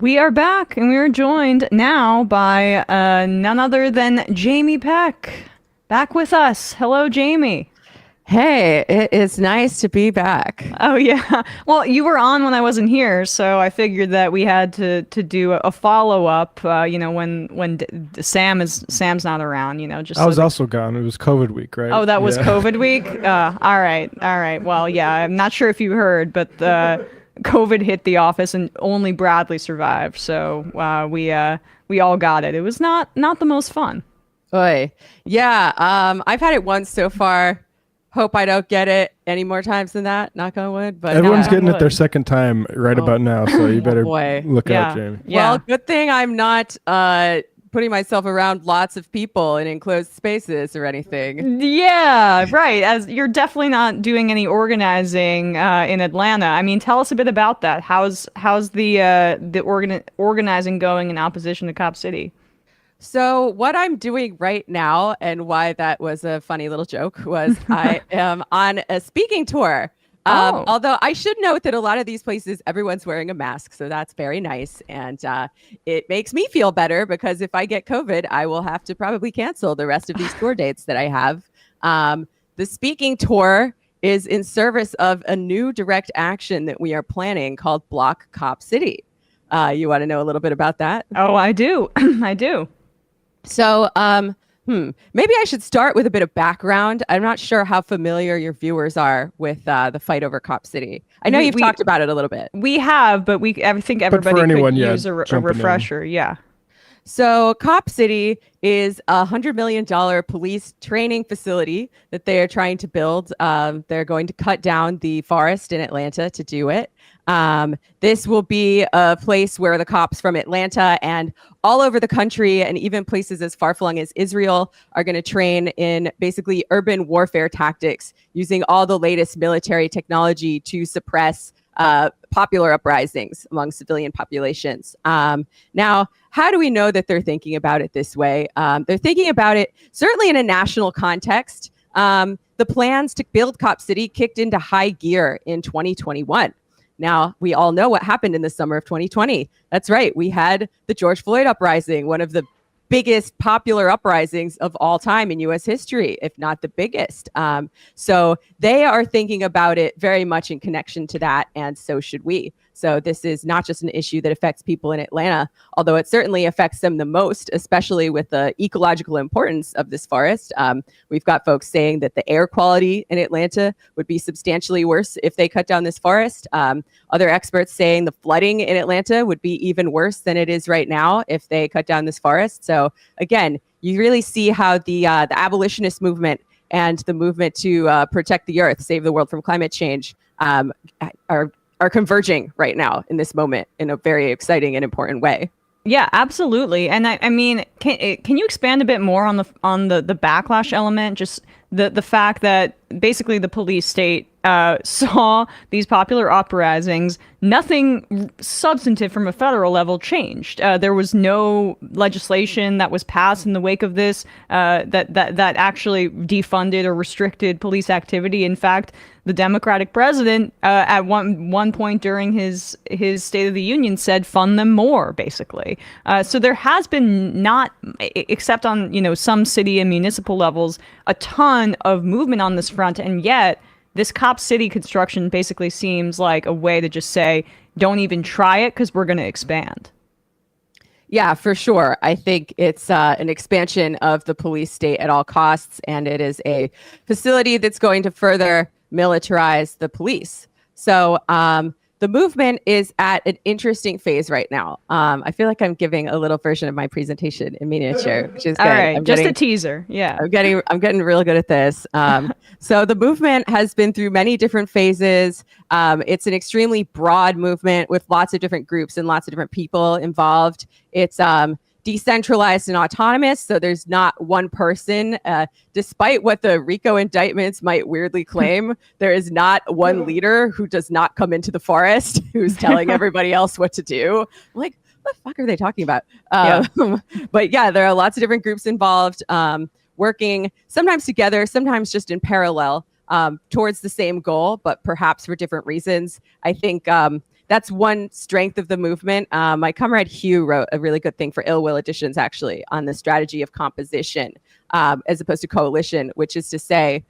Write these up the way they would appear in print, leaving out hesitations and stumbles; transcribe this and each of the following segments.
We are back, and we are joined now by none other than Jamie Peck. Back with us. Hello, Jamie. Hey, it is nice to be back. Oh, yeah. Well, you were on when I wasn't here, so I figured that we had to do a follow-up, when Sam's not around, just I so was also gone. It was COVID week, right? Oh, that was Yeah. COVID week? All right. Well, yeah, I'm not sure if you heard, but COVID hit the office and only Bradley survived. So we all got it. It was not the most fun. Oy. Yeah, I've had it once so far. Hope I don't get it any more times than that. Knock on wood. But Everyone's knock on getting it wood. their second time right about now, so you better boy. look Yeah. out, Jamie. Yeah. Well, good thing I'm not putting myself around lots of people in enclosed spaces or anything. Yeah, right. As you're definitely not doing any organizing in Atlanta. I mean, tell us a bit about that. How's the organizing going in opposition to Cop City? So what I'm doing right now, and why that was a funny little joke, was I am on a speaking tour. Oh. Although I should note that a lot of these places, everyone's wearing a mask, so that's very nice. And it makes me feel better because if I get COVID, I will have to probably cancel the rest of these tour dates that I have. The speaking tour is in service of a new direct action that we are planning called Block Cop City. You want to know a little bit about that? Oh, I do. I do. So, maybe I should start with a bit of background. I'm not sure how familiar your viewers are with the fight over Cop City. I know you've talked about it a little bit. We have, but I think everybody anyone, could yeah, use a jumping in. refresher. Yeah. So Cop City is a $100 million police training facility that they are trying to build. They're going to cut down the forest in Atlanta to do it. This will be a place where the cops from Atlanta and all over the country and even places as far-flung as Israel are going to train in basically urban warfare tactics using all the latest military technology to suppress popular uprisings among civilian populations. Now, how do we know that they're thinking about it this way? They're thinking about it certainly in a national context. The plans to build Cop City kicked into high gear in 2021. Now, we all know what happened in the summer of 2020. That's right. We had the George Floyd uprising, one of the biggest popular uprisings of all time in U.S. history, if not the biggest. So they are thinking about it very much in connection to that, and so should we. So this is not just an issue that affects people in Atlanta, although it certainly affects them the most, especially with the ecological importance of this forest. We've got folks saying that the air quality in Atlanta would be substantially worse if they cut down this forest. Other experts saying the flooding in Atlanta would be even worse than it is right now if they cut down this forest. So again, you really see how the abolitionist movement and the movement to protect the earth, save the world from climate change, are converging right now in this moment in a very exciting and important way. Yeah, absolutely. And I mean, can you expand a bit more on the backlash element? Just the fact that basically the police state saw these popular uprisings, nothing substantive from a federal level changed. There was no legislation that was passed in the wake of this that actually defunded or restricted police activity. In fact, the Democratic president at one point during his State of the Union said fund them more, basically. So there has been not, except on some city and municipal levels, a ton of movement on this front, and yet this Cop City construction basically seems like a way to just say, don't even try it because we're going to expand. Yeah, for sure. I think it's an expansion of the police state at all costs, and it is a facility that's going to further militarize the police. So the movement is at an interesting phase right now. I feel like I'm giving a little version of my presentation in miniature, which is good. All right, just a teaser. Yeah, I'm getting really good at this. So the movement has been through many different phases. It's an extremely broad movement with lots of different groups and lots of different people involved. It's decentralized and autonomous, so there's not one person. Despite what the RICO indictments might weirdly claim, there is not one leader who does not come into the forest who's telling everybody else what to do. I'm like, what the fuck are they talking about? But yeah, there are lots of different groups involved, working sometimes together, sometimes just in parallel, towards the same goal, but perhaps for different reasons. I think that's one strength of the movement. My comrade Hugh wrote a really good thing for Ill Will Editions, actually, on the strategy of composition as opposed to coalition, which is to say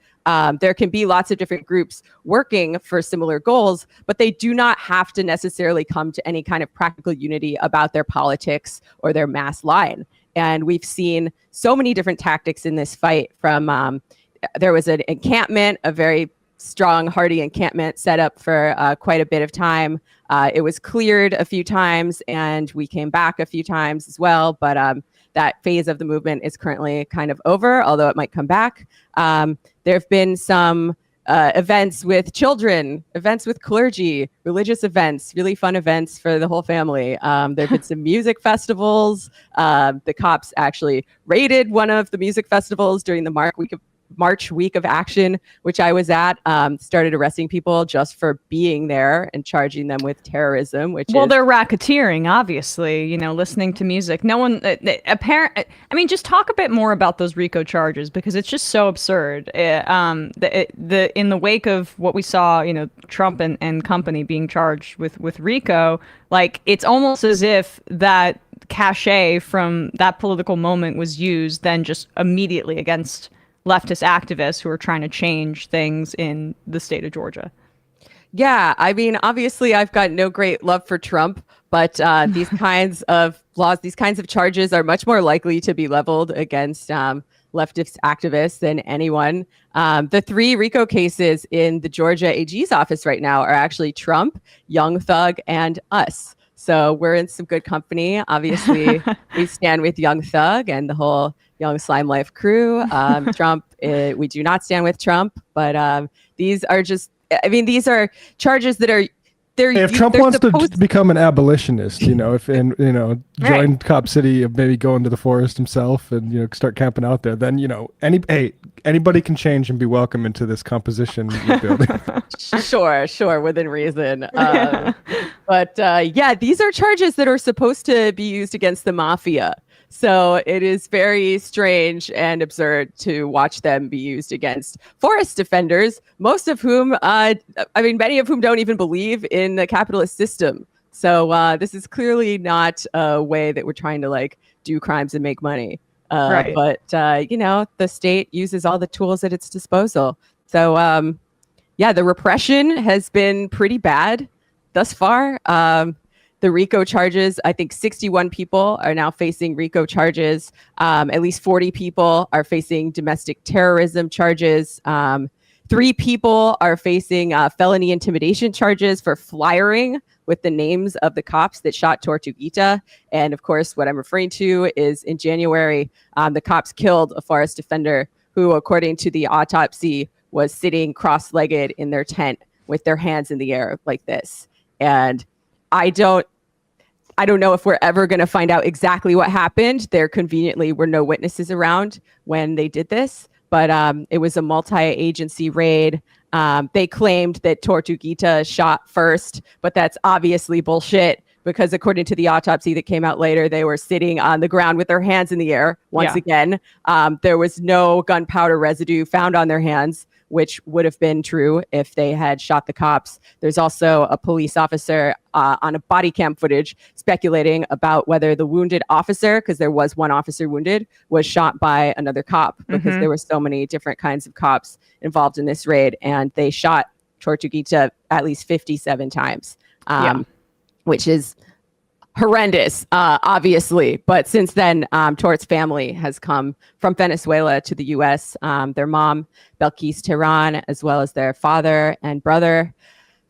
there can be lots of different groups working for similar goals, but they do not have to necessarily come to any kind of practical unity about their politics or their mass line. And we've seen so many different tactics in this fight from there was an encampment, a very strong, hardy encampment set up for quite a bit of time. It was cleared a few times and we came back a few times as well. But that phase of the movement is currently kind of over, although it might come back. There have been some events with children, events with clergy, religious events, really fun events for the whole family. There have been some music festivals. The cops actually raided one of the music festivals during the March week of action, which I was at, started arresting people just for being there and charging them with terrorism, they're racketeering, obviously, listening to music. No one just talk a bit more about those RICO charges, because it's just so absurd. In the wake of what we saw, Trump and company being charged with RICO, like, it's almost as if that cachet from that political moment was used then just immediately against leftist activists who are trying to change things in the state of Georgia. Yeah, I mean, obviously, I've got no great love for Trump, but these kinds of laws, these kinds of charges are much more likely to be leveled against leftist activists than anyone. The 3 RICO cases in the Georgia AG's office right now are actually Trump, Young Thug, and us. So we're in some good company. Obviously, we stand with Young Thug and the whole Young Slime Life crew. Trump, we do not stand with Trump, but these are these are charges that are if Trump wants to become an abolitionist, join Cop City, maybe go into the forest himself and, start camping out there, then, anybody can change and be welcome into this composition building. Sure, within reason. But these are charges that are supposed to be used against the mafia. So it is very strange and absurd to watch them be used against forest defenders, most of whom, many of whom don't even believe in the capitalist system. So this is clearly not a way that we're trying to do crimes and make money. Right. But, the state uses all the tools at its disposal. So, the repression has been pretty bad thus far. The RICO charges, I think 61 people are now facing RICO charges. At least 40 people are facing domestic terrorism charges. 3 people are facing felony intimidation charges for flyering with the names of the cops that shot Tortuguita. And of course, what I'm referring to is in January, the cops killed a forest defender who, according to the autopsy, was sitting cross-legged in their tent with their hands in the air like this. And I don't know if we're ever going to find out exactly what happened. There conveniently were no witnesses around when they did this, but it was a multi-agency raid. They claimed that Tortuguita shot first, but that's obviously bullshit, because according to the autopsy that came out later, they were sitting on the ground with their hands in the air. Once again, there was no gunpowder residue found on their hands, which would have been true if they had shot the cops. There's also a police officer on a body cam footage speculating about whether the wounded officer, because there was one officer wounded, was shot by another cop, because there were so many different kinds of cops involved in this raid, and they shot Tortuguita at least 57 times, which is horrendous, obviously. But since then, Tort's family has come from Venezuela to the U.S. Their mom, Belkis Tehran, as well as their father and brother,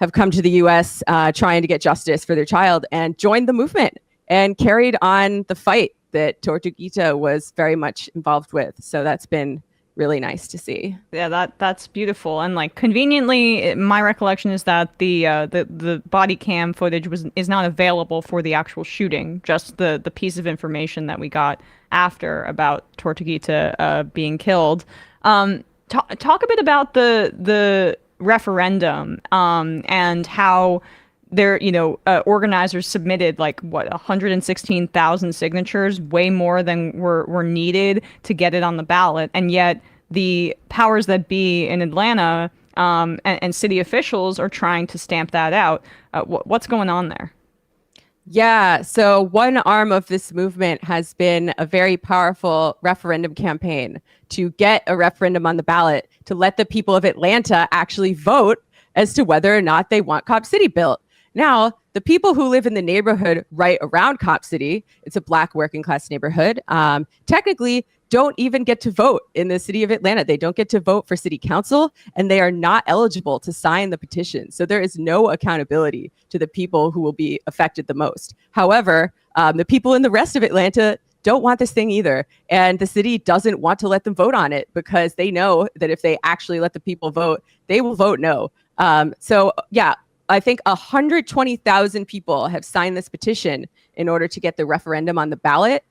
have come to the U.S. Trying to get justice for their child, and joined the movement and carried on the fight that Tortuguita was very much involved with. So that's been really nice to see. Yeah, that's beautiful. And conveniently, my recollection is that the body cam footage is not available for the actual shooting, just the piece of information that we got after about Tortuguita being killed. Talk a bit about the referendum and how their organizers submitted 116,000 signatures, way more than were needed to get it on the ballot, and yet the powers that be in Atlanta and city officials are trying to stamp that out. What's going on there? Yeah, so one arm of this movement has been a very powerful referendum campaign to get a referendum on the ballot to let the people of Atlanta actually vote as to whether or not they want Cop City built. Now, the people who live in the neighborhood right around Cop City, it's a Black working class neighborhood, technically don't even get to vote in the city of Atlanta. They don't get to vote for city council, and they are not eligible to sign the petition. So there is no accountability to the people who will be affected the most. However, the people in the rest of Atlanta don't want this thing either. And the city doesn't want to let them vote on it because they know that if they actually let the people vote, they will vote no. So yeah, I think 120,000 people have signed this petition in order to get the referendum on the ballot.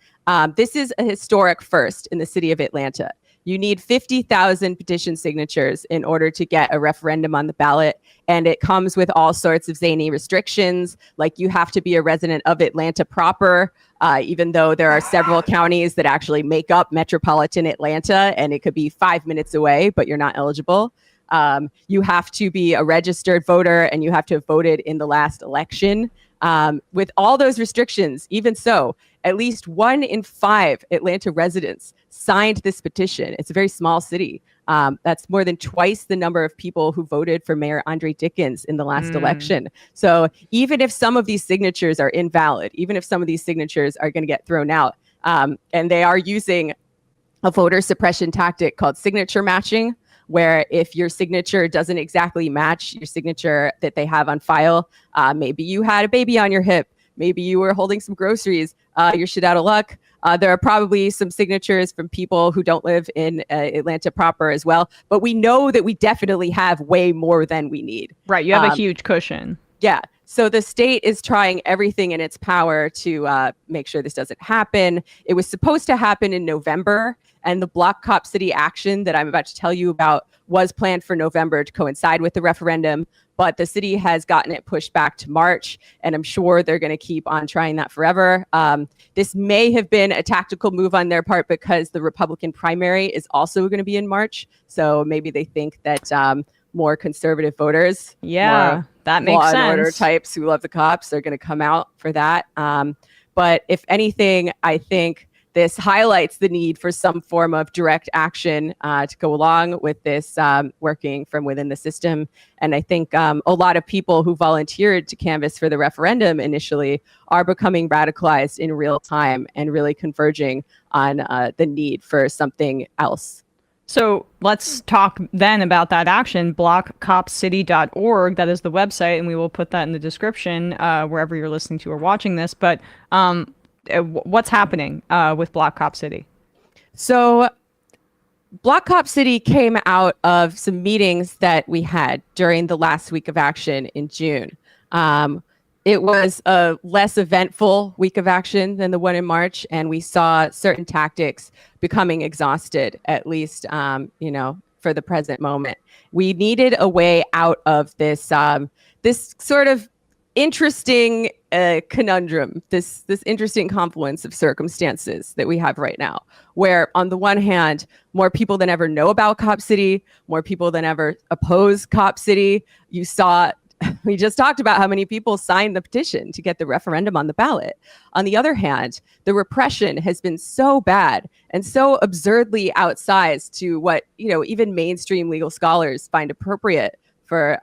This is a historic first in the city of Atlanta. You need 50,000 petition signatures in order to get a referendum on the ballot. And it comes with all sorts of zany restrictions, like you have to be a resident of Atlanta proper, even though there are several counties that actually make up metropolitan Atlanta, and it could be 5 minutes away, but you're not eligible. You have to be a registered voter, and you have to have voted in the last election. With all those restrictions, even so, at least 1 in 5 Atlanta residents signed this petition. It's a very small city. That's more than twice the number of people who voted for Mayor Andre Dickens in the last election. So even if some of these signatures are invalid, even if some of these signatures are going to get thrown out, and they are using a voter suppression tactic called signature matching, where if your signature doesn't exactly match your signature that they have on file, maybe you had a baby on your hip, maybe you were holding some groceries, you're shit out of luck. There are probably some signatures from people who don't live in Atlanta proper as well. But we know that we definitely have way more than we need. Right. You have a huge cushion. Yeah. So the state is trying everything in its power to make sure this doesn't happen. It was supposed to happen in November, and the Block Cop City action that I'm about to tell you about was planned for November to coincide with the referendum, but the city has gotten it pushed back to March, and I'm sure they're going to keep on trying that forever. This may have been a tactical move on their part because the Republican primary is also going to be in March, so maybe they think that more conservative voters, that makes law sense. and order types who love the cops are going to come out for that. But if anything, I think this highlights the need for some form of direct action to go along with this working from within the system. And I think a lot of people who volunteered to canvass for the referendum initially are becoming radicalized in real time and really converging on the need for something else. So let's talk then about that action, blockcopcity.org. That is the website, and we will put that in the description wherever you're listening to or watching this. But what's happening with Block Cop City? So Block Cop City came out of some meetings that we had during the last week of action in June. It was a less eventful week of action than the one in March, and we saw certain tactics becoming exhausted, at least, for the present moment. We needed a way out of this, this sort of interesting conundrum, this interesting confluence of circumstances that we have right now, where on the one hand, more people than ever know about Cop City, more people than ever oppose Cop City. You saw, we just talked about how many people signed the petition to get the referendum on the ballot. On the other hand, the repression has been so bad and so absurdly outsized to what, even mainstream legal scholars find appropriate for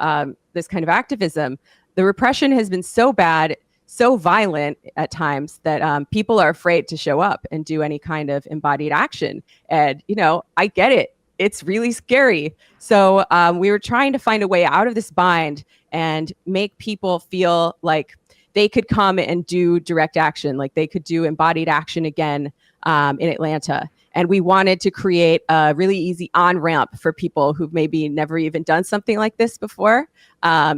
this kind of activism. The repression has been so bad, so violent at times that people are afraid to show up and do any kind of embodied action. And, I get it. It's really scary. So we were trying to find a way out of this bind and make people feel like they could come and do direct action, like they could do embodied action again in Atlanta. And we wanted to create a really easy on-ramp for people who've maybe never even done something like this before.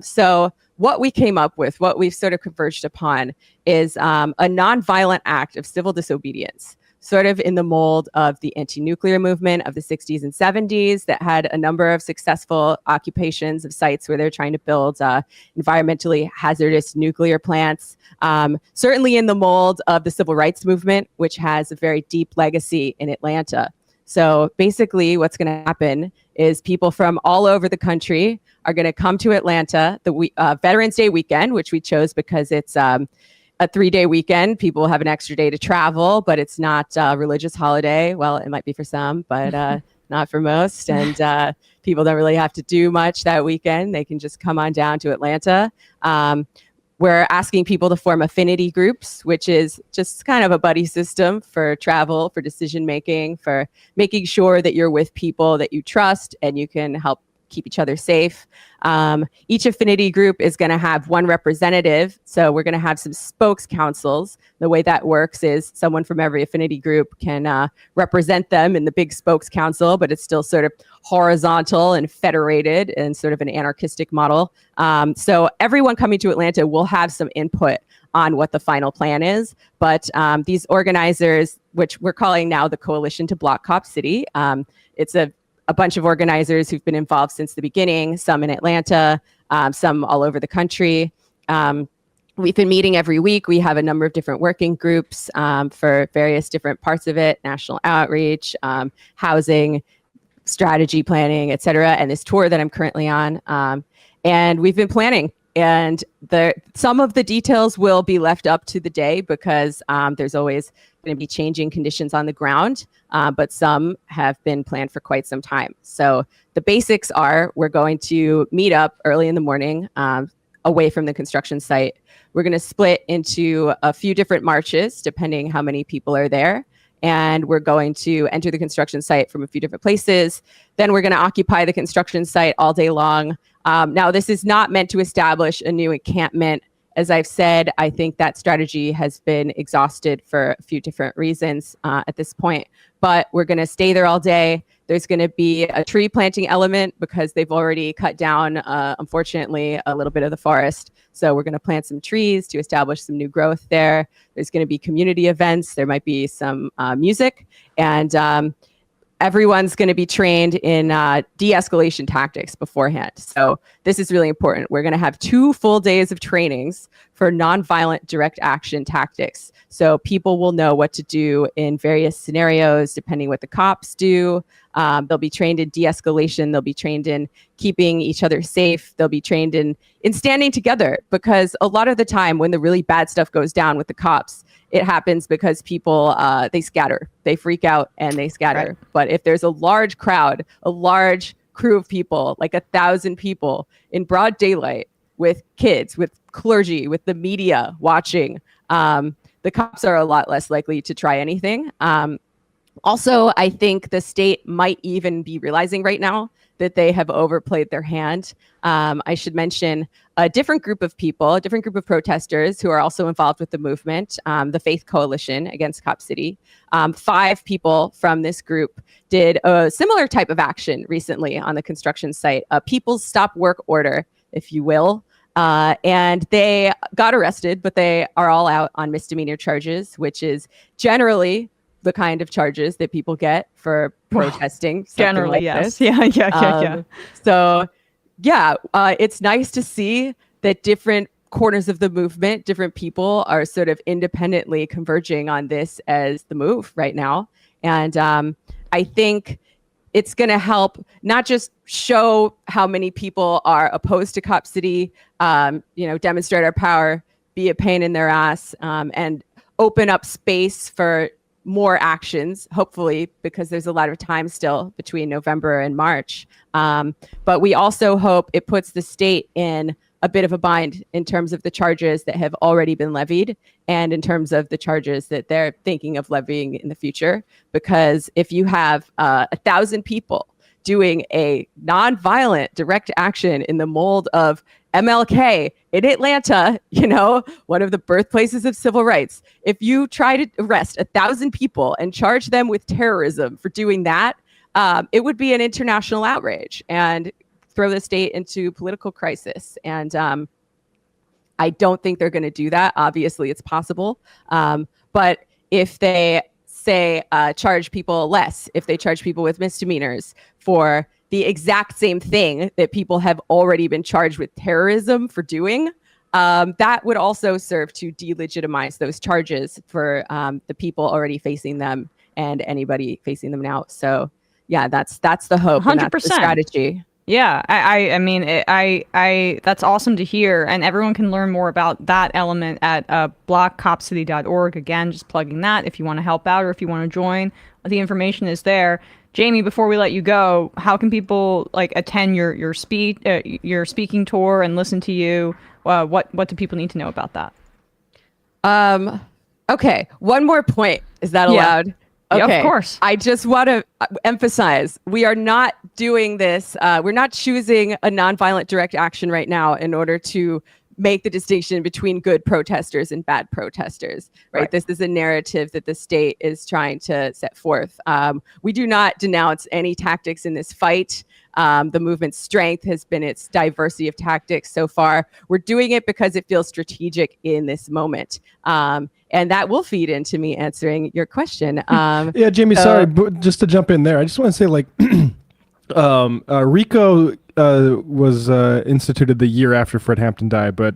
So what we came up with, what we've sort of converged upon, is a nonviolent act of civil disobedience, sort of in the mold of the anti-nuclear movement of the 60s and 70s that had a number of successful occupations of sites where they're trying to build environmentally hazardous nuclear plants. Certainly in the mold of the civil rights movement, which has a very deep legacy in Atlanta. So basically what's going to happen is people from all over the country are going to come to Atlanta the Veterans Day weekend, which we chose because it's a 3-day weekend. People have an extra day to travel, but it's not a religious holiday. Well, it might be for some, but not for most. And people don't really have to do much that weekend. They can just come on down to Atlanta. We're asking people to form affinity groups, which is just kind of a buddy system for travel, for decision making, for making sure that you're with people that you trust and you can help keep each other safe. Each affinity group is going to have one representative. So we're going to have some spokes councils. The way that works is someone from every affinity group can represent them in the big spokes council, but it's still sort of horizontal and federated and sort of an anarchistic model. So everyone coming to Atlanta will have some input on what the final plan is. But these organizers, which we're calling now the Coalition to Block Cop City, it's a bunch of organizers who've been involved since the beginning, some in Atlanta, some all over the country. We've been meeting every week. We have a number of different working groups for various different parts of it, national outreach, housing, strategy planning, et cetera, and this tour that I'm currently on. And we've been planning. And some of the details will be left up to the day because there's always going to be changing conditions on the ground, but some have been planned for quite some time. So the basics are we're going to meet up early in the morning away from the construction site. We're going to split into a few different marches depending how many people are there. And we're going to enter the construction site from a few different places. Then we're going to occupy the construction site all day long. Now, this is not meant to establish a new encampment. As I've said, I think that strategy has been exhausted for a few different reasons at this point. But we're going to stay there all day. There's going to be a tree planting element because they've already cut down, unfortunately, a little bit of the forest. So we're going to plant some trees to establish some new growth there. There's going to be community events. There might be some music. And everyone's going to be trained in de-escalation tactics beforehand. So this is really important. We're going to have 2 full days of trainings for nonviolent direct action tactics. So people will know what to do in various scenarios, depending what the cops do. They'll be trained in de-escalation. They'll be trained in keeping each other safe. They'll be trained in standing together, because a lot of the time when the really bad stuff goes down with the cops, it happens because people, they scatter, they freak out and they scatter. Right. But if there's a large crowd, a large crew of people, like 1,000 people in broad daylight with kids, with clergy, with the media watching, the cops are a lot less likely to try anything. Also, I think the state might even be realizing right now that they have overplayed their hand. I should mention a different group of people, a different group of protesters who are also involved with the movement, the Faith Coalition Against Cop City. 5 people from this group did a similar type of action recently on the construction site, a People's Stop Work Order, if you will. And they got arrested, but they are all out on misdemeanor charges, which is generally the kind of charges that people get for protesting. Generally, like yes. This. Yeah. So, yeah, it's nice to see that different corners of the movement, different people are sort of independently converging on this as the move right now. And I think it's going to help not just show how many people are opposed to Cop City, demonstrate our power, be a pain in their ass, and open up space for more actions, hopefully, because there's a lot of time still between November and March. But we also hope it puts the state in a bit of a bind in terms of the charges that have already been levied and in terms of the charges that they're thinking of levying in the future. Because if you have 1,000 people doing a nonviolent direct action in the mold of MLK in Atlanta, one of the birthplaces of civil rights. If you try to arrest 1,000 people and charge them with terrorism for doing that, it would be an international outrage and throw the state into political crisis. And I don't think they're going to do that. Obviously, it's possible. But if they say charge people less, if they charge people with misdemeanors for the exact same thing that people have already been charged with terrorism for doing, that would also serve to delegitimize those charges for the people already facing them and anybody facing them now. So yeah, that's the hope. 100%. And that's the strategy. Yeah, I mean, that's awesome to hear, and everyone can learn more about that element at blockcopcity.org. Again, just plugging that if you want to help out or if you want to join. The information is there. Jamie, before we let you go, how can people attend your speaking tour and listen to you? What do people need to know about that? Okay, one more point. Is that allowed? Yeah. Okay, yeah, of course. I just want to emphasize, we are not doing this. We're not choosing a nonviolent direct action right now in order to make the distinction between good protesters and bad protesters, right? This is a narrative that the state is trying to set forth. We do not denounce any tactics in this fight. The movement's strength has been its diversity of tactics so far. We're doing it because it feels strategic in this moment. And that will feed into me answering your question. Yeah, Jamie, sorry, but just to jump in there, I just want to say, RICO was instituted the year after Fred Hampton died, but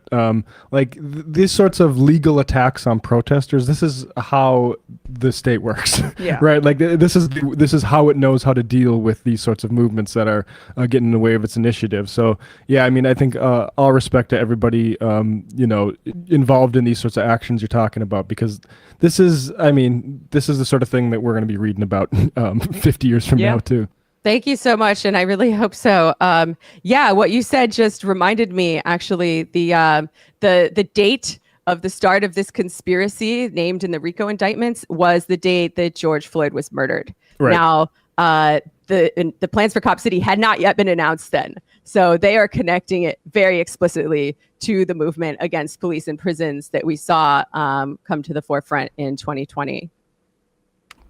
these sorts of legal attacks on protesters, this is how the state works. Yeah. Right? This is how it knows how to deal with these sorts of movements that are getting in the way of its initiative. So yeah, I mean, I think all respect to everybody involved in these sorts of actions you're talking about, because this is the sort of thing that we're going to be reading about 50 years from now too. Thank you so much, and I really hope so. Yeah, what you said just reminded me, actually, the date of the start of this conspiracy named in the RICO indictments was the date that George Floyd was murdered. Right. Now, the plans for Cop City had not yet been announced then, so they are connecting it very explicitly to the movement against police and prisons that we saw come to the forefront in 2020.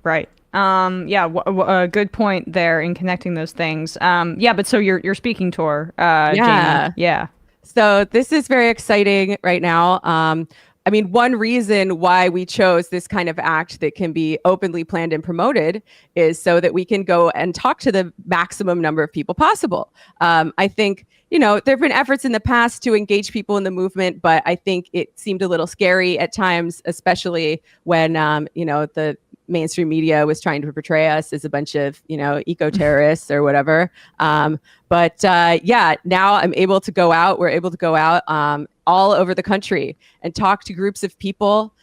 Right. A good point there in connecting those things. But so your speaking tour, Jamie. Yeah. So this is very exciting right now. I mean, one reason why we chose this kind of act that can be openly planned and promoted is so that we can go and talk to the maximum number of people possible. I think, there have been efforts in the past to engage people in the movement, but I think it seemed a little scary at times, especially when, the mainstream media was trying to portray us as a bunch of, eco-terrorists or whatever. But now I'm able to go out. We're able to go out all over the country and talk to groups of people,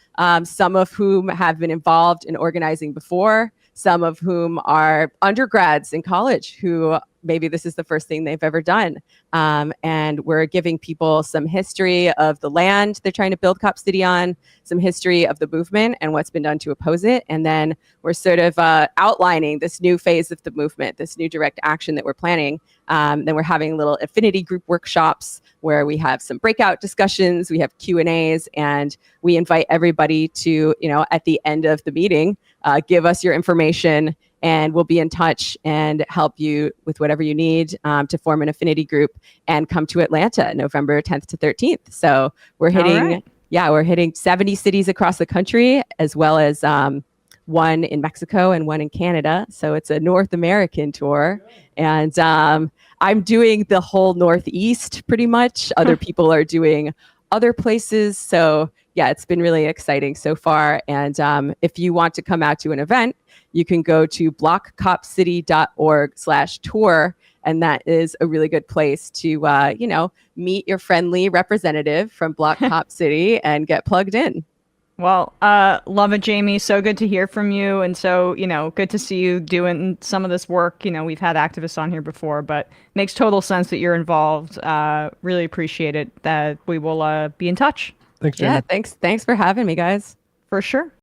some of whom have been involved in organizing before, some of whom are undergrads in college who maybe this is the first thing they've ever done. And we're giving people some history of the land they're trying to build Cop City on, some history of the movement and what's been done to oppose it. And then we're sort of outlining this new phase of the movement, this new direct action that we're planning. Then we're having little affinity group workshops where we have some breakout discussions, we have Q&As, and we invite everybody to, at the end of the meeting, give us your information, and we'll be in touch and help you with whatever you need to form an affinity group and come to Atlanta November 10th to 13th. So we're hitting 70 cities across the country, as well as one in Mexico and one in Canada. So it's a North American tour. And I'm doing the whole Northeast pretty much. Other people are doing other places. So yeah, it's been really exciting so far. And if you want to come out to an event, you can go to blockcopcity.org/tour. And that is a really good place to, meet your friendly representative from Block Cop City and get plugged in. Well, love it, Jamie. So good to hear from you. And so, good to see you doing some of this work. We've had activists on here before, but makes total sense that you're involved. Really appreciate it. That we will be in touch. Thanks, Jamie. Yeah, thanks for having me, guys. For sure.